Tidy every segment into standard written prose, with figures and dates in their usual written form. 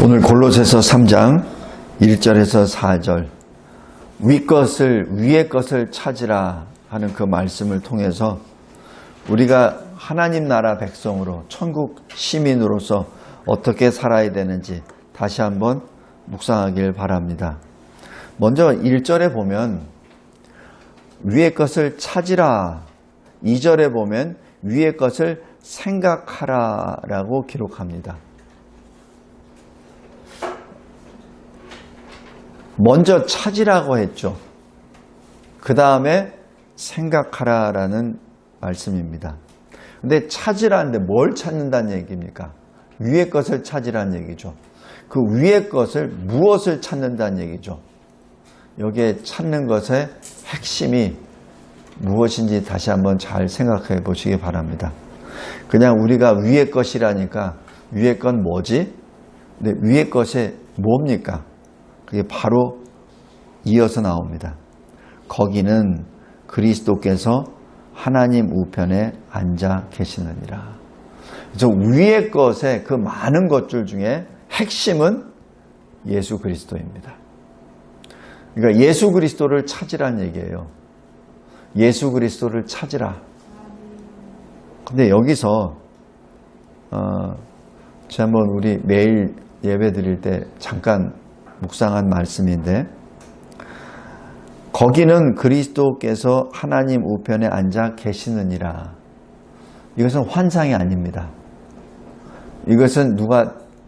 오늘 골로새서 3장 1절에서 4절 위의 것을 찾으라 하는 그 말씀을 통해서 우리가 하나님 나라 백성으로 천국 시민으로서 어떻게 살아야 되는지 다시 한번 묵상하길 바랍니다. 먼저 1절에 보면 위의 것을 찾으라, 2절에 보면 위의 것을 생각하라 라고 기록합니다. 먼저 찾으라고 했죠. 그 다음에 생각하라라는 말씀입니다. 근데 찾으라는데 뭘 찾는다는 얘기입니까? 위의 것을 찾으라는 얘기죠. 그 위의 것을 무엇을 찾는다는 얘기죠. 여기에 찾는 것의 핵심이 무엇인지 다시 한번 잘 생각해 보시기 바랍니다. 그냥 우리가 위의 것이라니까 위의 건 뭐지? 근데 위의 것이 뭡니까? 그게 바로 이어서 나옵니다. 거기는 그리스도께서 하나님 우편에 앉아 계시느니라. 그래서 위의 것의 그 많은 것들 중에 핵심은 예수 그리스도입니다. 그러니까 예수 그리스도를 찾으란 얘기예요. 예수 그리스도를 찾으라. 근데 여기서 지난번 우리 매일 예배 드릴 때 잠깐 묵상한 말씀인데, 거기는 그리스도께서 하나님 우편에 앉아 계시느니라. 이것은 환상이 아닙니다. 이것은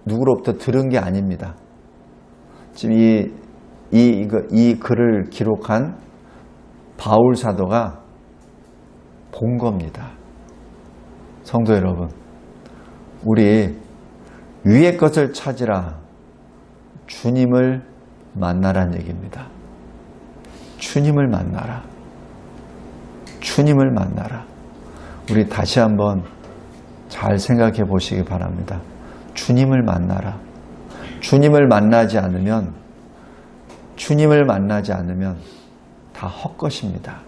누구로부터 들은 게 아닙니다. 지금 이 글을 기록한 바울 사도가 본 겁니다. 성도 여러분, 우리 위의 것을 찾으라. 주님을 만나란 얘기입니다. 주님을 만나라. 주님을 만나라. 우리 다시 한번 잘 생각해 보시기 바랍니다. 주님을 만나라. 주님을 만나지 않으면 다 헛것입니다.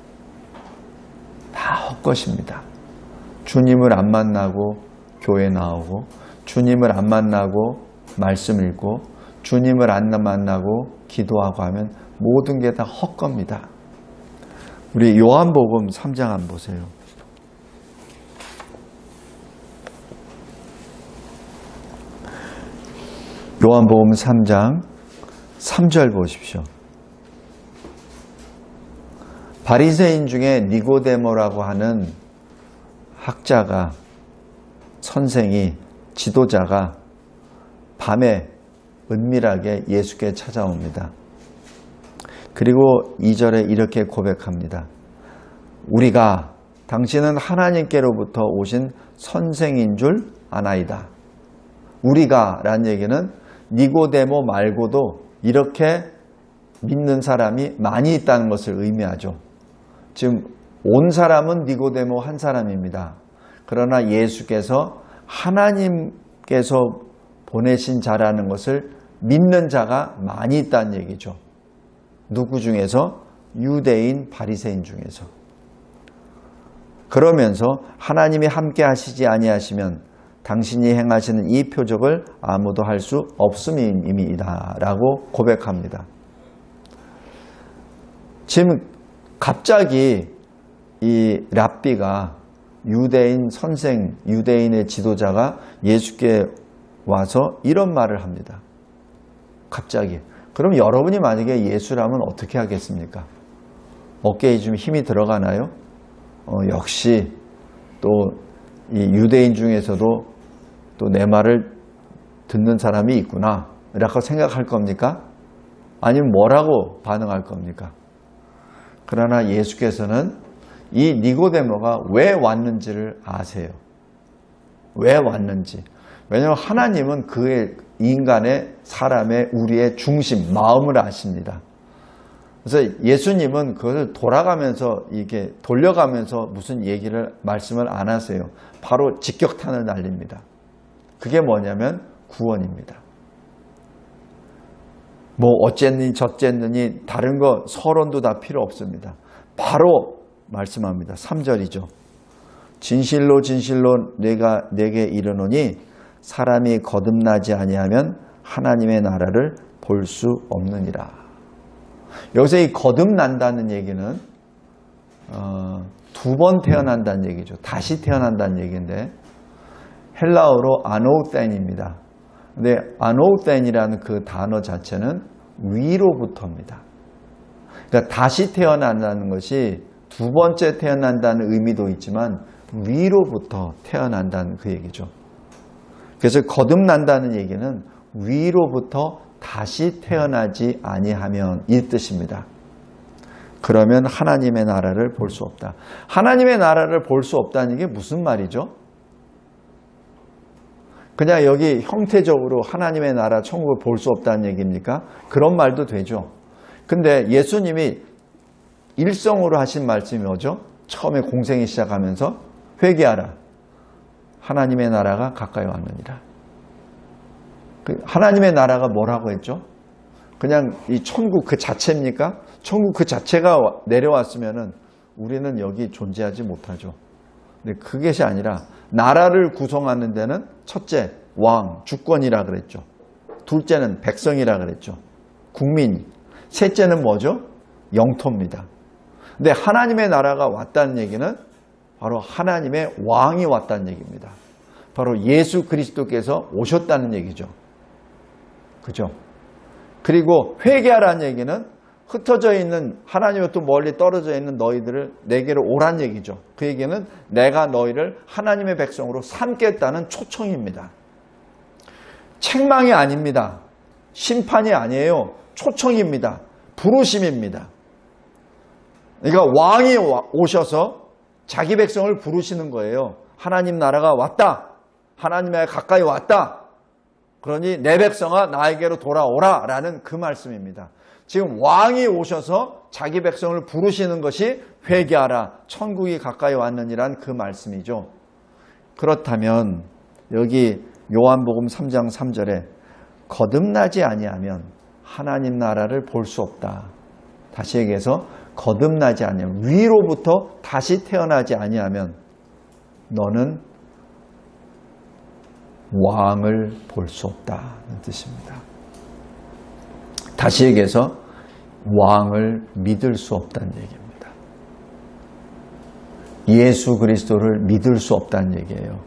다 헛것입니다. 주님을 안 만나고 교회 나오고, 주님을 안 만나고 말씀 읽고, 주님을 안 만나고 기도하고 하면 모든 게 다 헛겁니다. 우리 요한복음 3장 한번 보세요. 요한복음 3장 3절 보십시오. 바리새인 중에 니고데모라고 하는 학자가, 선생이, 지도자가 밤에 은밀하게 예수께 찾아옵니다. 그리고 2절에 이렇게 고백합니다. 우리가 당신은 하나님께로부터 오신 선생인 줄 아나이다. 우리가 라는 얘기는 니고데모 말고도 이렇게 믿는 사람이 많이 있다는 것을 의미하죠. 지금 온 사람은 니고데모 한 사람입니다. 그러나 예수께서 하나님께서 보내신 자라는 것을 믿는 자가 많이 있다는 얘기죠. 누구 중에서? 유대인 바리새인 중에서. 그러면서 하나님이 함께 하시지 아니하시면 당신이 행하시는 이 표적을 아무도 할 수 없음이니이다 라고 고백합니다. 지금 갑자기 이 랍비가, 유대인 선생, 유대인의 지도자가 예수께 와서 이런 말을 합니다. 갑자기. 그럼 여러분이 만약에 예수라면 어떻게 하겠습니까? 어깨에 좀 힘이 들어가나요? 역시 또 이 유대인 중에서도 또 내 말을 듣는 사람이 있구나 라고 생각할 겁니까? 아니면 뭐라고 반응할 겁니까? 그러나 예수께서는 이 니고데모가 왜 왔는지를 아세요. 왜 왔는지. 왜냐하면 하나님은 그의 인간의, 사람의, 우리의 중심, 마음을 아십니다. 그래서 예수님은 그것을 돌려가면서 무슨 말씀을 안 하세요. 바로 직격탄을 날립니다. 그게 뭐냐면 구원입니다. 뭐 어쨌니 저쨌느니 다른 거 서론도 다 필요 없습니다. 바로 말씀합니다. 3절이죠. 진실로 진실로 내가 내게 이르노니 사람이 거듭나지 아니하면 하나님의 나라를 볼 수 없느니라. 여기서 이 거듭난다는 얘기는 두 번 태어난다는 얘기죠. 다시 태어난다는 얘기인데 헬라어로 아노우텐입니다. 근데 아노우텐이라는 그 단어 자체는 위로부터입니다. 그러니까 다시 태어난다는 것이 두 번째 태어난다는 의미도 있지만 위로부터 태어난다는 그 얘기죠. 그래서 거듭난다는 얘기는 위로부터 다시 태어나지 아니하면 이 뜻입니다. 그러면 하나님의 나라를 볼 수 없다. 하나님의 나라를 볼 수 없다는 게 무슨 말이죠? 그냥 여기 형태적으로 하나님의 나라 천국을 볼 수 없다는 얘기입니까? 그런 말도 되죠. 근데 예수님이 일성으로 하신 말씀이 뭐죠? 처음에 공생이 시작하면서 회개하라. 하나님의 나라가 가까이 왔느니라. 하나님의 나라가 뭐라고 했죠? 그냥 이 천국 그 자체입니까? 천국 그 자체가 내려왔으면은 우리는 여기 존재하지 못하죠. 근데 그것이 아니라 나라를 구성하는 데는 첫째, 왕, 주권이라 그랬죠. 둘째는 백성이라 그랬죠. 국민. 셋째는 뭐죠? 영토입니다. 근데 하나님의 나라가 왔다는 얘기는 바로 하나님의 왕이 왔다는 얘기입니다. 바로 예수 그리스도께서 오셨다는 얘기죠. 그죠? 그리고 회개하라는 얘기는 흩어져 있는 하나님으로부터 멀리 떨어져 있는 너희들을 내게로 오란 얘기죠. 그 얘기는 내가 너희를 하나님의 백성으로 삼겠다는 초청입니다. 책망이 아닙니다. 심판이 아니에요. 초청입니다. 부르심입니다. 그러니까 왕이 오셔서 자기 백성을 부르시는 거예요. 하나님 나라가 왔다. 하나님의 가까이 왔다. 그러니 내 백성아 나에게로 돌아오라 라는 그 말씀입니다. 지금 왕이 오셔서 자기 백성을 부르시는 것이 회개하라. 천국이 가까이 왔느니란 그 말씀이죠. 그렇다면 여기 요한복음 3장 3절에 거듭나지 아니하면 하나님 나라를 볼 수 없다. 다시 얘기해서 거듭나지 아니하면 위로부터 다시 태어나지 아니하면 너는 왕을 볼 수 없다는 뜻입니다. 다시 얘기해서 왕을 믿을 수 없다는 얘기입니다. 예수 그리스도를 믿을 수 없다는 얘기예요.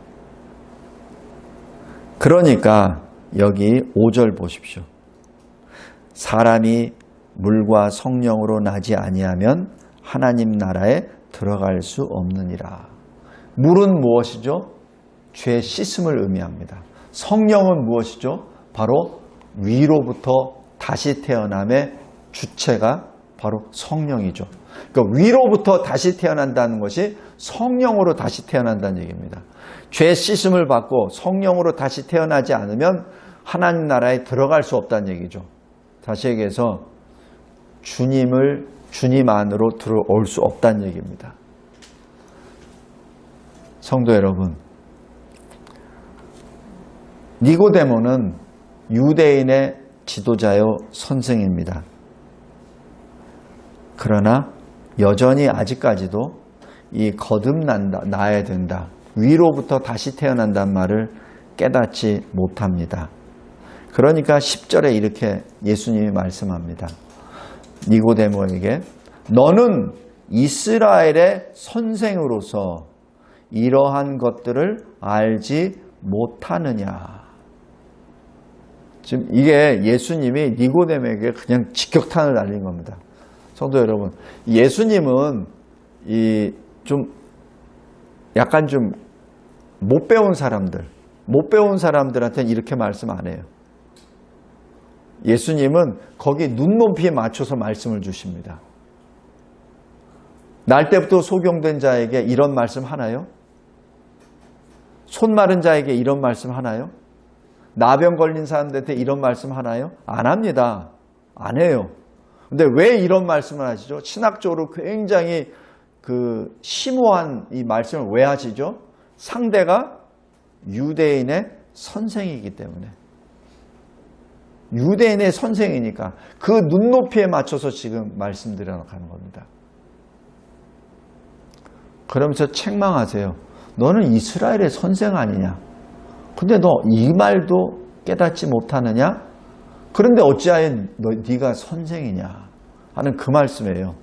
그러니까 여기 5절 보십시오. 사람이 물과 성령으로 나지 아니하면 하나님 나라에 들어갈 수 없느니라. 물은 무엇이죠? 죄 씻음을 의미합니다. 성령은 무엇이죠? 바로 위로부터 다시 태어남의 주체가 바로 성령이죠. 그러니까 위로부터 다시 태어난다는 것이 성령으로 다시 태어난다는 얘기입니다. 죄 씻음을 받고 성령으로 다시 태어나지 않으면 하나님 나라에 들어갈 수 없다는 얘기죠. 다시 얘기해서 주님 안으로 들어올 수 없다는 얘기입니다. 성도 여러분, 니고데모는 유대인의 지도자요 선생입니다. 그러나 여전히 아직까지도 이 거듭난다, 나야 된다, 위로부터 다시 태어난다는 말을 깨닫지 못합니다. 그러니까 10절에 이렇게 예수님이 말씀합니다. 니고데모에게 너는 이스라엘의 선생으로서 이러한 것들을 알지 못하느냐. 지금 이게 예수님이 니고데모에게 그냥 직격탄을 날린 겁니다. 성도 여러분, 예수님은 약간 좀 못 배운 사람들한테는 이렇게 말씀 안 해요. 예수님은 거기 눈높이에 맞춰서 말씀을 주십니다. 날 때부터 소경된 자에게 이런 말씀 하나요? 손 마른 자에게 이런 말씀 하나요? 나병 걸린 사람들한테 이런 말씀 하나요? 안 합니다. 안 해요. 근데 왜 이런 말씀을 하시죠? 신학적으로 굉장히 심오한 이 말씀을 왜 하시죠? 상대가 유대인의 선생이기 때문에. 유대인의 선생이니까 그 눈높이에 맞춰서 지금 말씀드려 가는 겁니다. 그러면서 책망하세요. 너는 이스라엘의 선생 아니냐? 근데 너 이 말도 깨닫지 못하느냐? 그런데 어찌하여 네가 선생이냐 하는 그 말씀이에요.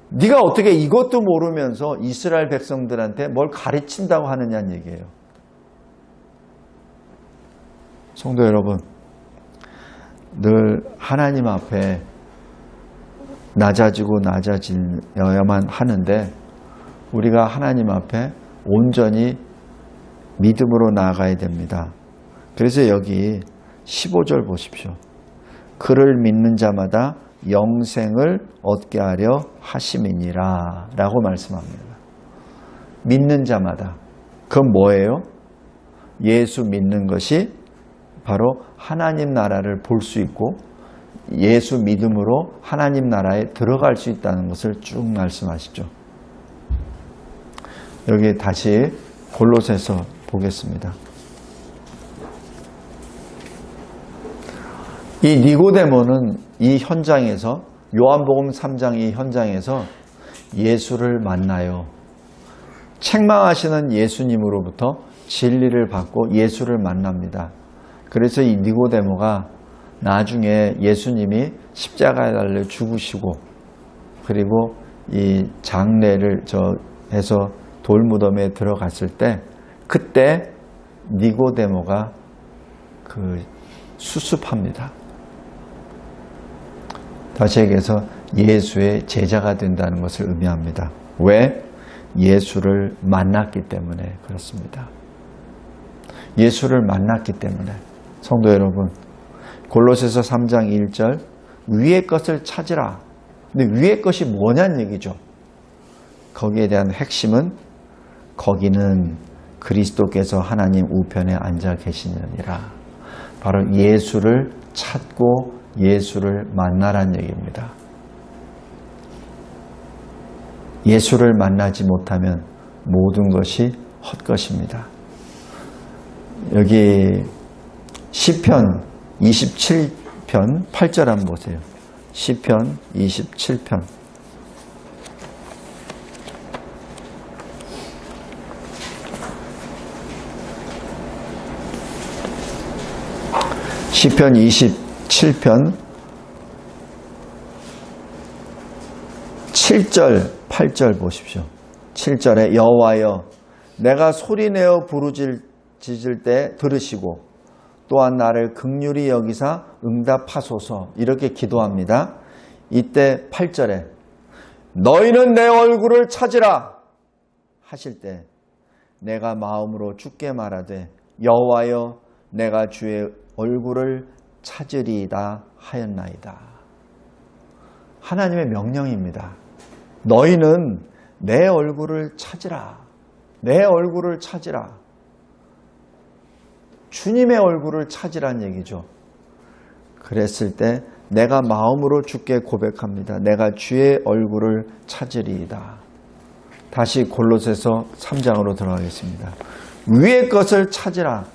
네가 어떻게 이것도 모르면서 이스라엘 백성들한테 뭘 가르친다고 하느냐는 얘기예요. 성도 여러분, 늘 하나님 앞에 낮아지고 낮아져야만 하는데 우리가 하나님 앞에 온전히 믿음으로 나아가야 됩니다. 그래서 여기 15절 보십시오. 그를 믿는 자마다 영생을 얻게 하려 하심이니라 라고 말씀합니다. 믿는 자마다. 그건 뭐예요? 예수 믿는 것이 바로 하나님 나라를 볼 수 있고 예수 믿음으로 하나님 나라에 들어갈 수 있다는 것을 쭉 말씀하시죠. 여기 다시 골로새서 보겠습니다. 이 니고데모는 이 현장에서 요한복음 3장 이 현장에서 예수를 만나요. 책망하시는 예수님으로부터 진리를 받고 예수를 만납니다. 그래서 이 니고데모가 나중에 예수님이 십자가에 달려 죽으시고 그리고 이 장례를 해서 돌무덤에 들어갔을 때 그때 니고데모가 수습합니다. 다시 얘기해서 예수의 제자가 된다는 것을 의미합니다. 왜? 예수를 만났기 때문에 그렇습니다. 예수를 만났기 때문에. 성도 여러분, 골로새서 3장 1절 위의 것을 찾으라. 근데 위의 것이 뭐냐는 얘기죠. 거기에 대한 핵심은 거기는 그리스도께서 하나님 우편에 앉아 계시느니라. 바로 예수를 찾고 예수를 만나란 얘기입니다. 예수를 만나지 못하면 모든 것이 헛것입니다. 여기 시편 27편 8절 한번 보세요. 시편 27편 시편 27편 7절 8절 보십시오. 7절에 여호와여 내가 소리내어 부르짖을 때 들으시고 또한 나를 긍휼히 여기사 응답하소서 이렇게 기도합니다. 이때 8절에 너희는 내 얼굴을 찾으라 하실 때 내가 마음으로 주께 말하되 여호와여 내가 주의 얼굴을 찾으리이다 하였나이다. 하나님의 명령입니다. 너희는 내 얼굴을 찾으라. 내 얼굴을 찾으라. 주님의 얼굴을 찾으란 얘기죠. 그랬을 때 내가 마음으로 주께 고백합니다. 내가 주의 얼굴을 찾으리이다. 다시 골로새서 3장으로 들어가겠습니다. 위의 것을 찾으라.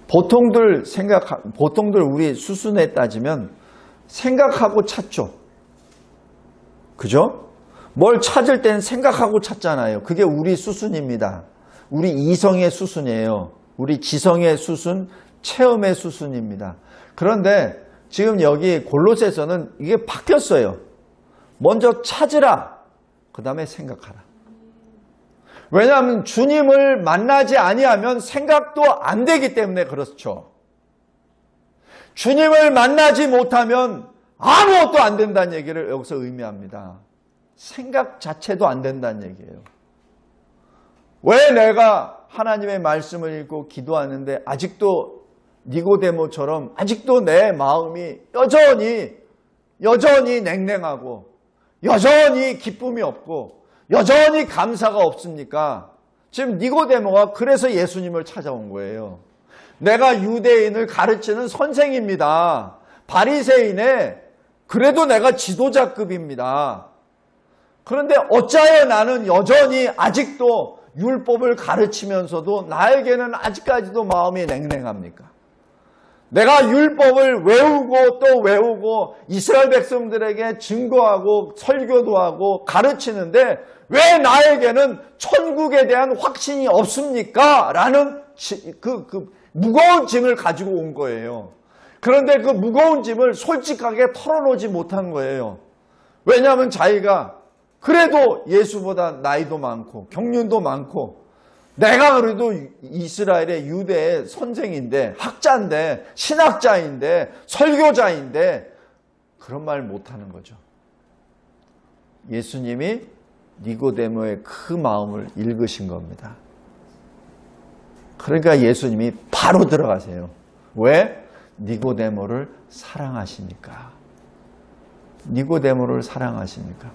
보통들 우리 수순에 따지면 생각하고 찾죠. 그죠? 뭘 찾을 땐 생각하고 찾잖아요. 그게 우리 수순입니다. 우리 이성의 수순이에요. 우리 지성의 수순, 체험의 수순입니다. 그런데 지금 여기 골로새서는 이게 바뀌었어요. 먼저 찾으라. 그 다음에 생각하라. 왜냐하면 주님을 만나지 아니하면 생각도 안 되기 때문에 그렇죠. 주님을 만나지 못하면 아무것도 안 된다는 얘기를 여기서 의미합니다. 생각 자체도 안 된다는 얘기예요. 왜 내가 하나님의 말씀을 읽고 기도하는데 아직도 니고데모처럼 아직도 내 마음이 여전히 냉랭하고 여전히 기쁨이 없고 여전히 감사가 없습니까? 지금 니고데모가 그래서 예수님을 찾아온 거예요. 내가 유대인을 가르치는 선생입니다. 바리새인의 그래도 내가 지도자급입니다. 그런데 어찌하여 나는 여전히 아직도 율법을 가르치면서도 나에게는 아직까지도 마음이 냉랭합니까? 내가 율법을 외우고 또 외우고 이스라엘 백성들에게 증거하고 설교도 하고 가르치는데 왜 나에게는 천국에 대한 확신이 없습니까? 라는 무거운 짐을 가지고 온 거예요. 그런데 그 무거운 짐을 솔직하게 털어놓지 못한 거예요. 왜냐하면 자기가 그래도 예수보다 나이도 많고 경륜도 많고 내가 그래도 이스라엘의 유대의 선생인데 학자인데 신학자인데 설교자인데 그런 말 못하는 거죠. 예수님이 니고데모의 그 마음을 읽으신 겁니다. 그러니까 예수님이 바로 들어가세요. 왜? 니고데모를 사랑하시니까. 니고데모를 사랑하시니까.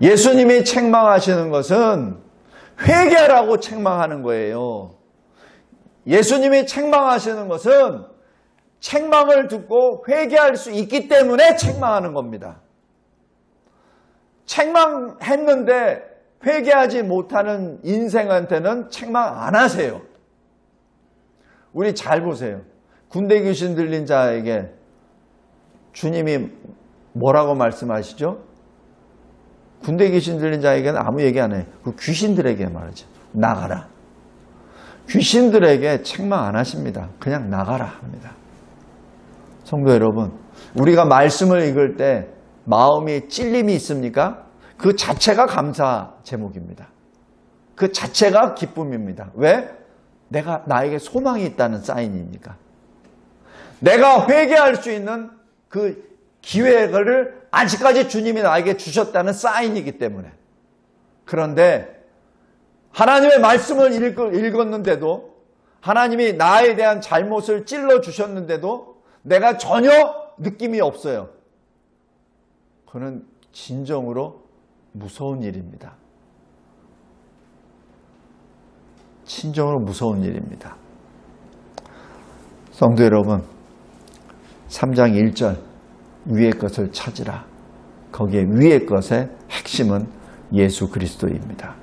예수님이 책망하시는 것은 회개하라고 책망하는 거예요. 예수님이 책망하시는 것은 책망을 듣고 회개할 수 있기 때문에 책망하는 겁니다. 책망했는데 회개하지 못하는 인생한테는 책망 안 하세요. 우리 잘 보세요. 군대 귀신 들린 자에게 주님이 뭐라고 말씀하시죠? 군대 귀신 들린 자에게는 아무 얘기 안 해요. 그 귀신들에게 말하죠. 나가라. 귀신들에게 책망 안 하십니다. 그냥 나가라 합니다. 성도 여러분, 우리가 말씀을 읽을 때 마음이 찔림이 있습니까? 그 자체가 감사 제목입니다. 그 자체가 기쁨입니다. 왜? 나에게 소망이 있다는 사인이니까. 내가 회개할 수 있는 그 기회를 아직까지 주님이 나에게 주셨다는 사인이기 때문에. 그런데 하나님의 말씀을 읽었는데도 하나님이 나에 대한 잘못을 찔러 주셨는데도 내가 전혀 느낌이 없어요. 그건 진정으로 무서운 일입니다. 진정으로 무서운 일입니다. 성도 여러분, 3장 1절 위의 것을 찾으라. 거기에 위의 것의 핵심은 예수 그리스도입니다.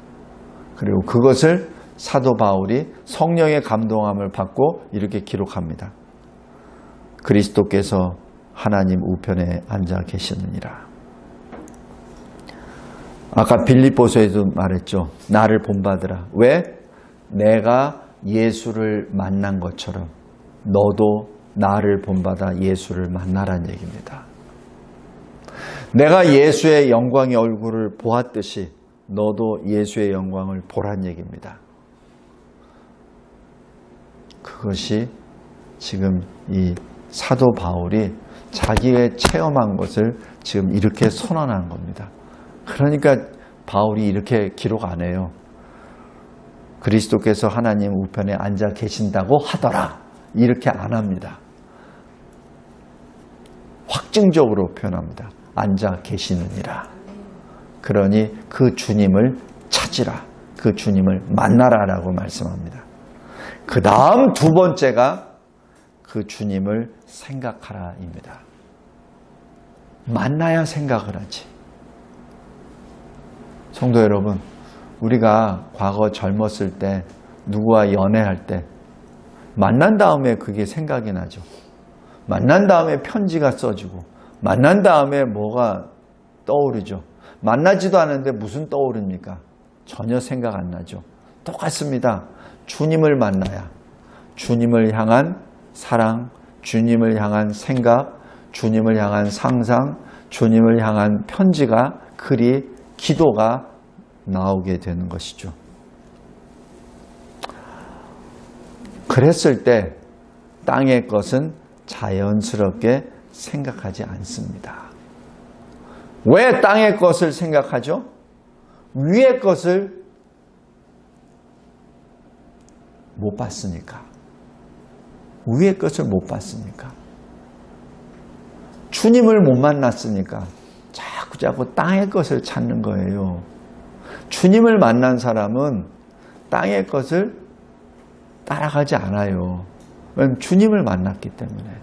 그리고 그것을 사도 바울이 성령의 감동함을 받고 이렇게 기록합니다. 그리스도께서 하나님 우편에 앉아 계시느니라. 아까 빌립보서에도 말했죠. 나를 본받으라. 왜? 내가 예수를 만난 것처럼 너도 나를 본받아 예수를 만나라는 얘기입니다. 내가 예수의 영광의 얼굴을 보았듯이 너도 예수의 영광을 보란 얘기입니다. 그것이 지금 이 사도 바울이 자기의 체험한 것을 지금 이렇게 선언한 겁니다. 그러니까 바울이 이렇게 기록 안 해요. 그리스도께서 하나님 우편에 앉아 계신다고 하더라. 이렇게 안 합니다. 확증적으로 표현합니다. 앉아 계시느니라. 그러니 그 주님을 찾으라. 그 주님을 만나라라고 말씀합니다. 그 다음 두 번째가 그 주님을 생각하라입니다. 만나야 생각을 하지. 성도 여러분, 우리가 과거 젊었을 때 누구와 연애할 때 만난 다음에 그게 생각이 나죠. 만난 다음에 편지가 써지고 만난 다음에 뭐가 떠오르죠. 만나지도 않은데 무슨 떠오릅니까? 전혀 생각 안 나죠. 똑같습니다. 주님을 만나야 주님을 향한 사랑, 주님을 향한 생각, 주님을 향한 상상, 주님을 향한 편지가, 글이, 기도가 나오게 되는 것이죠. 그랬을 때 땅의 것은 자연스럽게 생각하지 않습니다. 왜 땅의 것을 생각하죠? 위의 것을 못 봤으니까. 위의 것을 못 봤으니까. 주님을 못 만났으니까 자꾸 땅의 것을 찾는 거예요. 주님을 만난 사람은 땅의 것을 따라가지 않아요. 왜냐하면 주님을 만났기 때문에.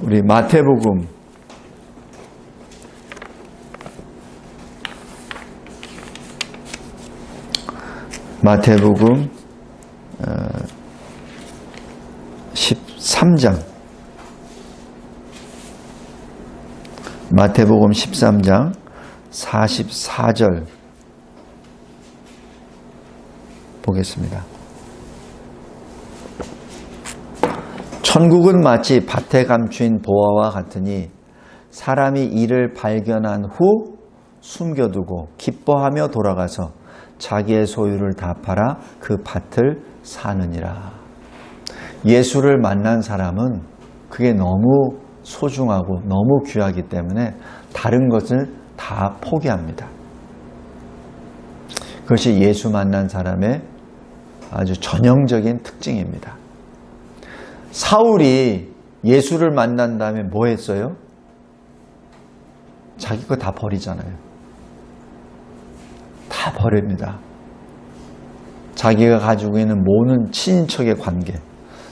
우리 마태복음 13장 마태복음 13장 44절 보겠습니다. 천국은 마치 밭에 감추인 보화와 같으니 사람이 이를 발견한 후 숨겨두고 기뻐하며 돌아가서 자기의 소유를 다 팔아 그 밭을 사느니라. 예수를 만난 사람은 그게 너무 소중하고 너무 귀하기 때문에 다른 것을 다 포기합니다. 그것이 예수 만난 사람의 아주 전형적인 특징입니다. 사울이 예수를 만난 다음에 뭐 했어요? 자기 거 다 버리잖아요. 다 버립니다. 자기가 가지고 있는 모든 친인척의 관계,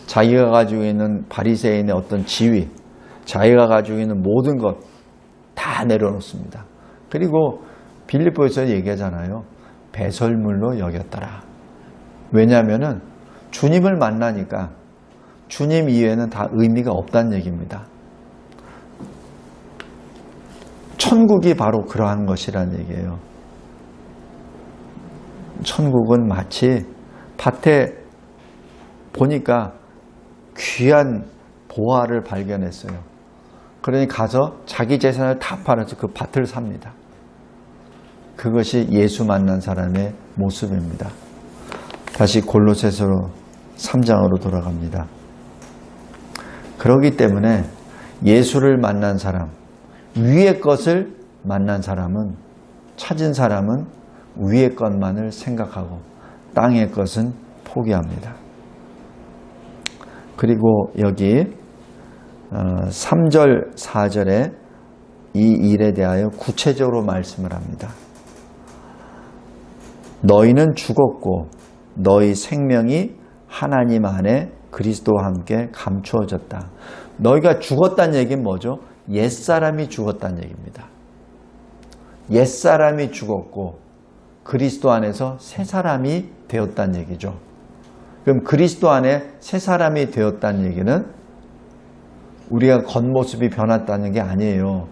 자기가 가지고 있는 바리새인의 어떤 지위, 자기가 가지고 있는 모든 것 다 내려놓습니다. 그리고 빌립보에서 얘기하잖아요. 배설물로 여겼더라. 왜냐하면 주님을 만나니까 주님 이외에는 다 의미가 없다는 얘기입니다. 천국이 바로 그러한 것이라는 얘기예요. 천국은 마치 밭에 보니까 귀한 보화를 발견했어요. 그러니 가서 자기 재산을 다 팔아서 그 밭을 삽니다. 그것이 예수 만난 사람의 모습입니다. 다시 골로새서 3장으로 돌아갑니다. 그렇기 때문에 예수를 만난 사람, 위의 것을 만난 사람은, 찾은 사람은 위의 것만을 생각하고 땅의 것은 포기합니다. 그리고 여기 3절, 4절에 이 일에 대하여 구체적으로 말씀을 합니다. 너희는 죽었고 너희 생명이 하나님 안에 그리스도와 함께 감추어졌다. 너희가 죽었다는 얘기는 뭐죠? 옛사람이 죽었다는 얘기입니다. 옛사람이 죽었고 그리스도 안에서 새 사람이 되었다는 얘기죠. 그럼 그리스도 안에 새 사람이 되었다는 얘기는 우리가 겉모습이 변했다는 게 아니에요.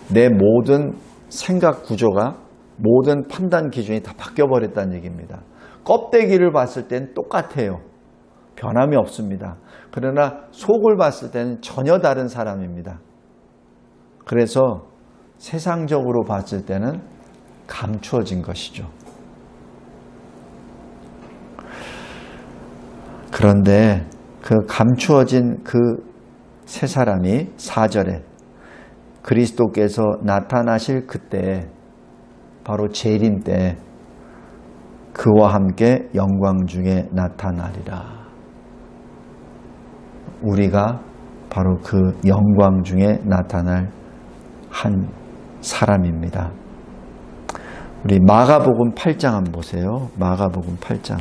내 모든 생각 구조가, 모든 판단 기준이 다 바뀌어버렸다는 얘기입니다. 껍데기를 봤을 때는 똑같아요. 변함이 없습니다. 그러나 속을 봤을 때는 전혀 다른 사람입니다. 그래서 세상적으로 봤을 때는 감추어진 것이죠. 그런데 그 감추어진 그 새 사람이 4절에 그리스도께서 나타나실 그때, 바로 재림 때 그와 함께 영광 중에 나타나리라. 우리가 바로 그 영광 중에 나타날 한 사람입니다. 우리 마가복음 8장 한번 보세요. 마가복음 8장.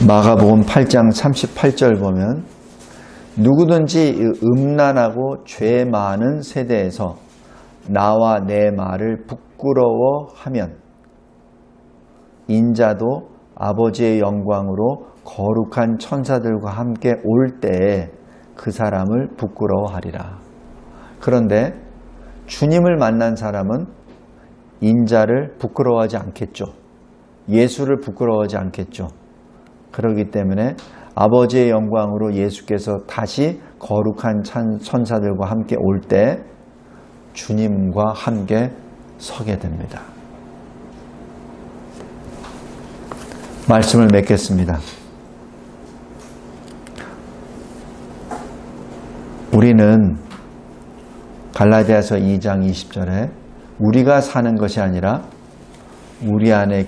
마가복음 8장 38절 보면 누구든지 음란하고 죄 많은 세대에서 나와 내 말을 부끄러워하면 인자도 아버지의 영광으로 거룩한 천사들과 함께 올 때에 그 사람을 부끄러워하리라. 그런데 주님을 만난 사람은 인자를 부끄러워하지 않겠죠. 예수를 부끄러워하지 않겠죠. 그렇기 때문에 아버지의 영광으로 예수께서 다시 거룩한 천사들과 함께 올 때 주님과 함께 서게 됩니다. 말씀을 맺겠습니다. 우리는 갈라디아서 2장 20절에 우리가 사는 것이 아니라 우리 안에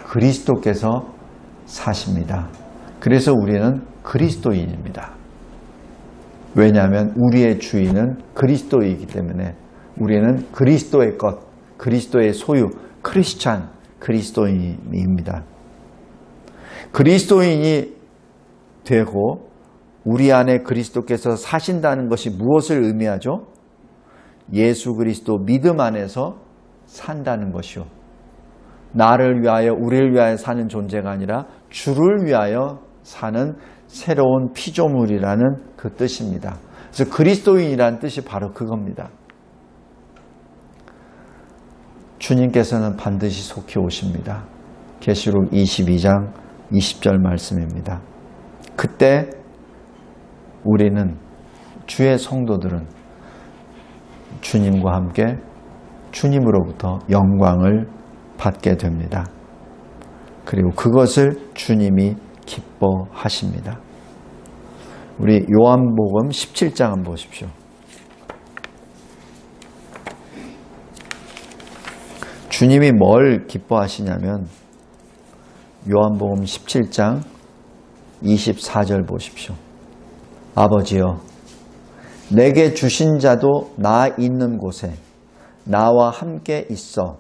그리스도께서 사십니다. 그래서 우리는 그리스도인입니다. 왜냐하면 우리의 주인은 그리스도이기 때문에 우리는 그리스도의 것, 그리스도의 소유, 크리스찬, 그리스도인입니다. 그리스도인이 되고 우리 안에 그리스도께서 사신다는 것이 무엇을 의미하죠? 예수 그리스도 믿음 안에서 산다는 것이요. 나를 위하여, 우리를 위하여 사는 존재가 아니라 주를 위하여 사는 새로운 피조물이라는 그 뜻입니다. 그래서 그리스도인이라는 뜻이 바로 그겁니다. 주님께서는 반드시 속히 오십니다. 계시록 22장 20절 말씀입니다. 그때 우리는, 주의 성도들은 주님과 함께 주님으로부터 영광을 받게 됩니다. 그리고 그것을 주님이 기뻐하십니다. 우리 요한복음 17장 한번 보십시오. 주님이 뭘 기뻐하시냐면 요한복음 17장 24절 보십시오. 아버지여, 내게 주신 자도 나 있는 곳에 나와 함께 있어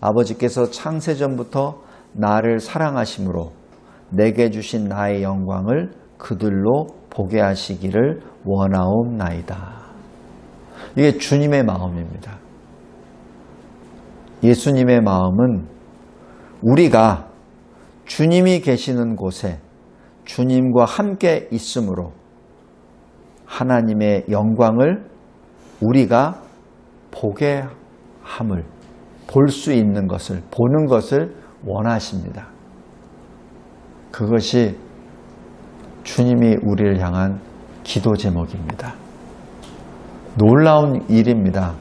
아버지께서 창세전부터 나를 사랑하심으로 내게 주신 나의 영광을 그들로 보게 하시기를 원하옵나이다. 이게 주님의 마음입니다. 예수님의 마음은 우리가 주님이 계시는 곳에 주님과 함께 있으므로 하나님의 영광을 우리가 보게 함을, 볼 수 있는 것을, 보는 것을 원하십니다. 그것이 주님이 우리를 향한 기도 제목입니다. 놀라운 일입니다.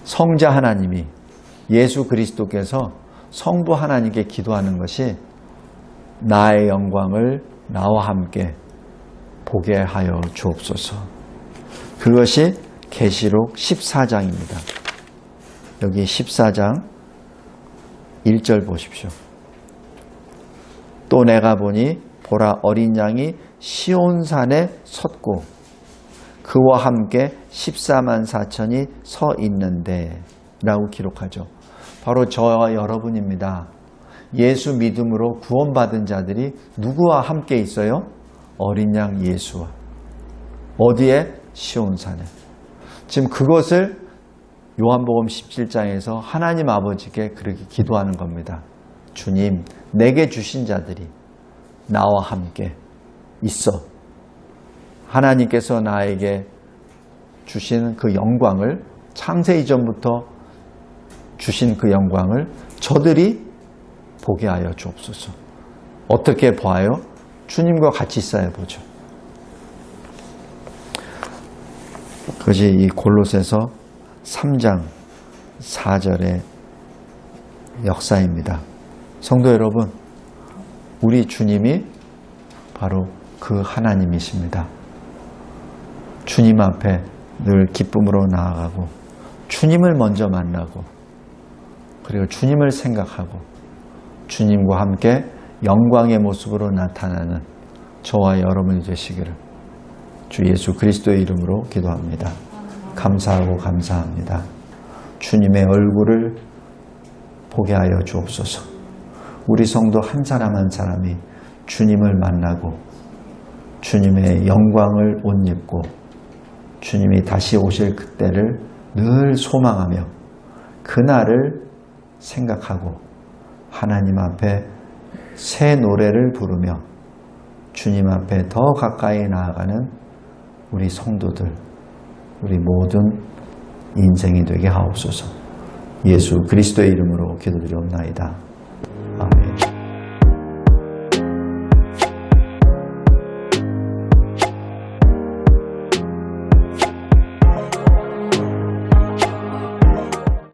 성자 하나님이, 예수 그리스도께서 성부 하나님께 기도하는 것이 나의 영광을 나와 함께 보게 하여 주옵소서. 그것이 계시록 14장입니다. 여기 14장 1절 보십시오. 또 내가 보니 보라, 어린 양이 시온산에 섰고 그와 함께 14만 4천이 서 있는데 라고 기록하죠. 바로 저와 여러분입니다. 예수 믿음으로 구원받은 자들이 누구와 함께 있어요? 어린 양 예수와. 어디에? 시온산에. 지금 그것을 요한복음 17장에서 하나님 아버지께 그렇게 기도하는 겁니다. 주님, 내게 주신 자들이 나와 함께 있어. 하나님께서 나에게 주신 그 영광을, 창세 이전부터 주신 그 영광을 저들이 보게 하여 주옵소서. 어떻게 보아요? 주님과 같이 있어야 보죠. 그것이 이 골로새서 3장 4절의 역사입니다. 성도 여러분, 우리 주님이 바로 그 하나님이십니다. 주님 앞에 늘 기쁨으로 나아가고 주님을 먼저 만나고 그리고 주님을 생각하고 주님과 함께 영광의 모습으로 나타나는 저와 여러분이 되시기를 주 예수 그리스도의 이름으로 기도합니다. 감사하고 감사합니다. 주님의 얼굴을 보게 하여 주옵소서. 우리 성도 한 사람 한 사람이 주님을 만나고 주님의 영광을 옷 입고 주님이 다시 오실 그때를 늘 소망하며 그날을 생각하고 하나님 앞에 새 노래를 부르며 주님 앞에 더 가까이 나아가는 우리 성도들, 우리 모든 인생이 되게 하옵소서. 예수 그리스도의 이름으로 기도드리옵나이다.